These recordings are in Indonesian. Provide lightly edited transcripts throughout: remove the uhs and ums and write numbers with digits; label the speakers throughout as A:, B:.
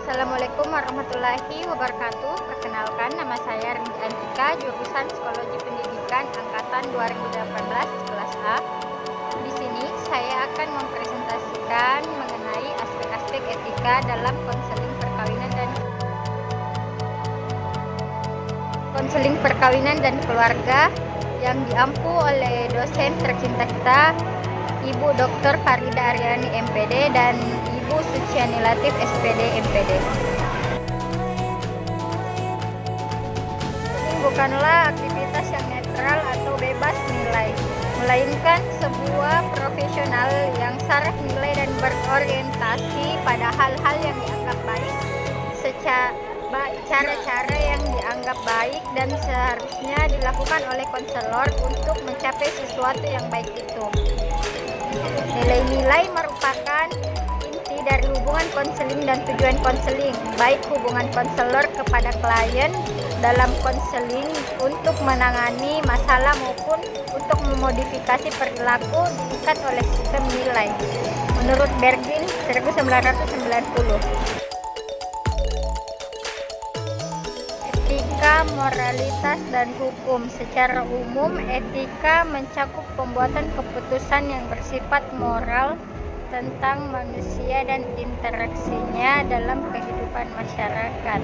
A: Assalamualaikum warahmatullahi wabarakatuh. Perkenalkan, nama saya Rindy Antika, jurusan Psikologi Pendidikan angkatan 2018 kelas A. Di sini saya akan mempresentasikan mengenai aspek-aspek etika dalam konseling perkawinan dan keluarga yang diampu oleh dosen tercinta kita, Ibu Dr. Farida Aryani MPD dan Ibu Suciani Latif SPD MPD. Ini bukanlah aktivitas yang netral atau bebas nilai, melainkan sebuah profesional yang syarat nilai dan berorientasi pada hal-hal yang dianggap baik, cara-cara yang dianggap baik dan seharusnya dilakukan oleh konselor untuk mencapai sesuatu yang baik itu. Nilai-nilai merupakan inti dari hubungan konseling dan tujuan konseling, baik hubungan konselor kepada klien dalam konseling untuk menangani masalah maupun untuk memodifikasi perilaku diikat oleh sistem nilai. Menurut Bergin 1990. Etika, moralitas, dan hukum. Secara umum, etika mencakup pembuatan keputusan yang bersifat moral tentang manusia dan interaksinya dalam kehidupan masyarakat.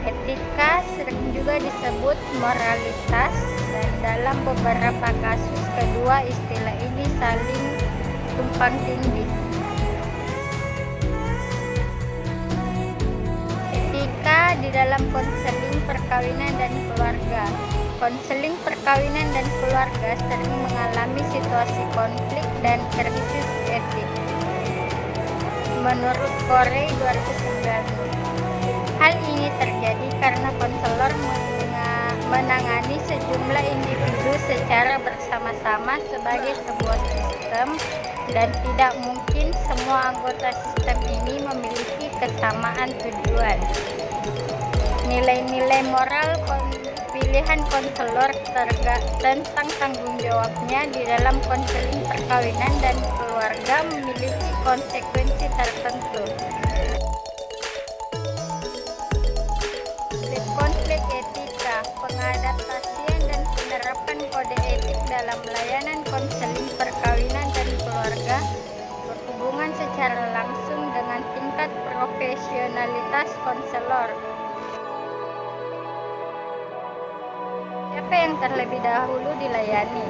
A: Etika sering juga disebut moralitas, dan dalam beberapa kasus kedua istilah ini saling tumpang tindih. Etika di dalam konseling perkawinan dan keluarga. Konseling perkawinan dan keluarga sering mengalami situasi konflik dan krisis etik. Menurut Korey 2009, hal ini terjadi karena konselor menangani sejumlah individu secara bersama-sama sebagai sebuah sistem, dan tidak mungkin semua anggota sistem ini memiliki kesamaan tujuan. Nilai-nilai moral pilihan konselor tentang tanggung jawabnya di dalam konseling perkawinan dan keluarga memiliki konsekuensi tertentu. Konflik etika, pengadaptasian dan penerapan kode etik dalam layanan konseling perkawinan dan keluarga berhubungan secara langsung dengan tingkat profesionalitas konselor. Siapa yang terlebih dahulu dilayani?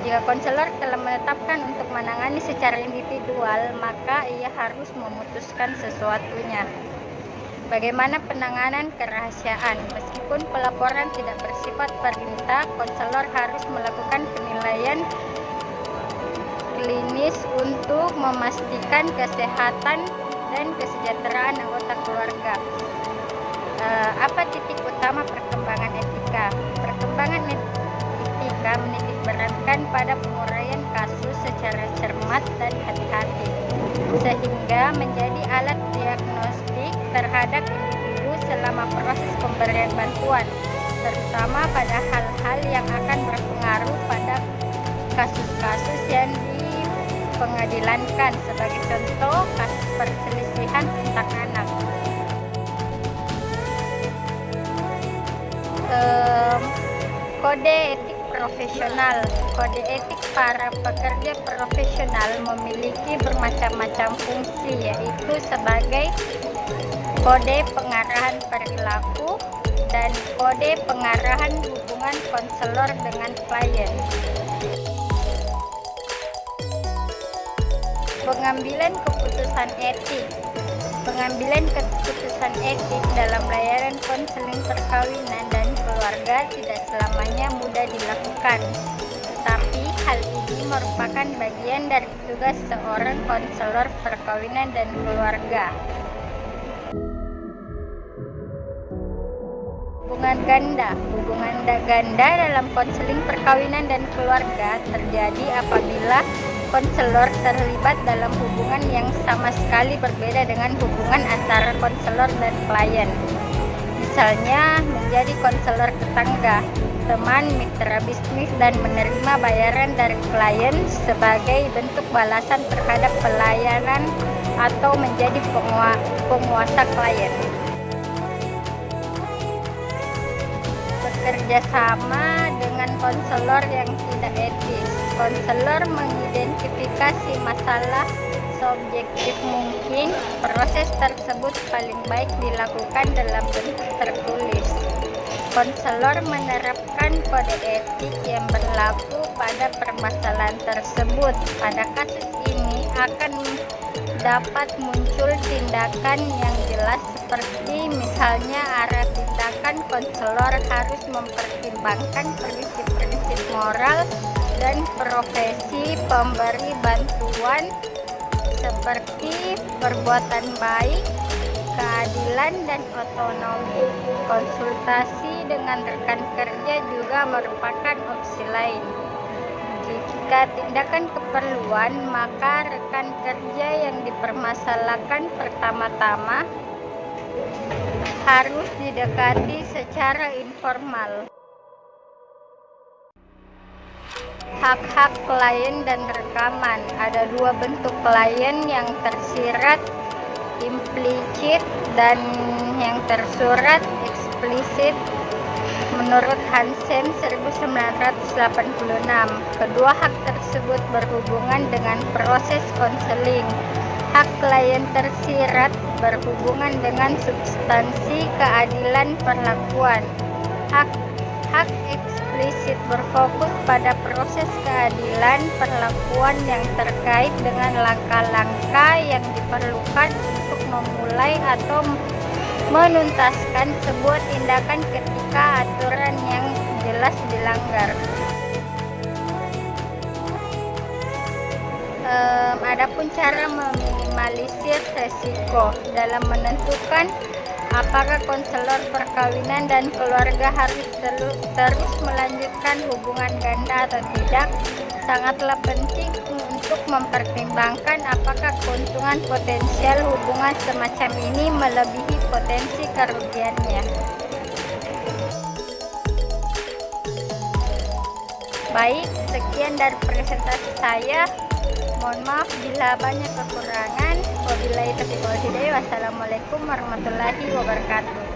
A: Jika konselor telah menetapkan untuk menangani secara individual, maka ia harus memutuskan sesuatunya. Bagaimana penanganan kerahasiaan? Meskipun pelaporan tidak bersifat perintah, konselor harus melakukan penilaian klinis untuk memastikan kesehatan dan kesejahteraan anggota keluarga. Apa titik utama perkembangan etika? Perkembangan etika menitikberatkan pada penguraian kasus secara cermat dan hati-hati, sehingga menjadi alat diagnostik terhadap individu selama proses pemberian bantuan, terutama pada hal-hal yang akan berpengaruh pada kasus-kasus yang dipengadilankan. Sebagai contoh, kasus perselisihan tentang anak. Kode etik profesional. Kode etik para pekerja profesional memiliki bermacam-macam fungsi, yaitu sebagai kode pengarahan perilaku dan kode pengarahan hubungan konselor dengan klien. Pengambilan keputusan etik. Pengambilan keputusan etik dalam layanan konseling perkawinan dan keluarga tidak selamanya mudah dilakukan, tetapi hal ini merupakan bagian dari tugas seorang konselor perkawinan dan keluarga. Hubungan ganda. Hubungan ganda dalam konseling perkawinan dan keluarga terjadi apabila konselor terlibat dalam hubungan yang sama sekali berbeda dengan hubungan antara konselor dan klien. Misalnya, menjadi konselor tetangga, teman, mitra bisnis, dan menerima bayaran dari klien sebagai bentuk balasan terhadap pelayanan atau menjadi penguasa klien. Bekerja sama dengan konselor yang tidak etis. Konselor mengidentifikasi masalah seobjektif mungkin. Proses tersebut paling baik dilakukan dalam bentuk tertulis. Konselor menerapkan kode etik yang berlaku pada permasalahan tersebut. Pada kasus ini akan dapat muncul tindakan yang jelas seperti misalnya arah tindakan. Konselor harus mempertimbangkan prinsip-prinsip moral dan profesi pemberi bantuan seperti perbuatan baik, keadilan, dan otonomi. Konsultasi dengan rekan kerja juga merupakan opsi lain. Jika tindakan keperluan, maka rekan kerja yang dipermasalahkan pertama-tama harus didekati secara informal. Hak-hak klien dan rekaman. Ada dua bentuk klien yang tersirat implisit dan yang tersurat eksplisit menurut Hansen 1986. Kedua hak tersebut berhubungan dengan proses konseling. Hak klien tersirat berhubungan dengan substansi keadilan perlakuan. Hak eksplisit berfokus pada proses keadilan perlakuan yang terkait dengan langkah-langkah yang diperlukan untuk memulai atau menuntaskan sebuah tindakan ketika aturan yang jelas dilanggar. Adapun cara meminimalisir resiko dalam menentukan apakah konselor perkawinan dan keluarga harus terus melanjutkan hubungan ganda atau tidak, sangatlah penting untuk mempertimbangkan apakah keuntungan potensial hubungan semacam ini melebihi potensi kerugiannya. Baik, sekian dari presentasi saya. Mohon maaf bila banyak kekurangan. Wabillahi taufiq wal hidayah. Wassalamualaikum warahmatullahi wabarakatuh.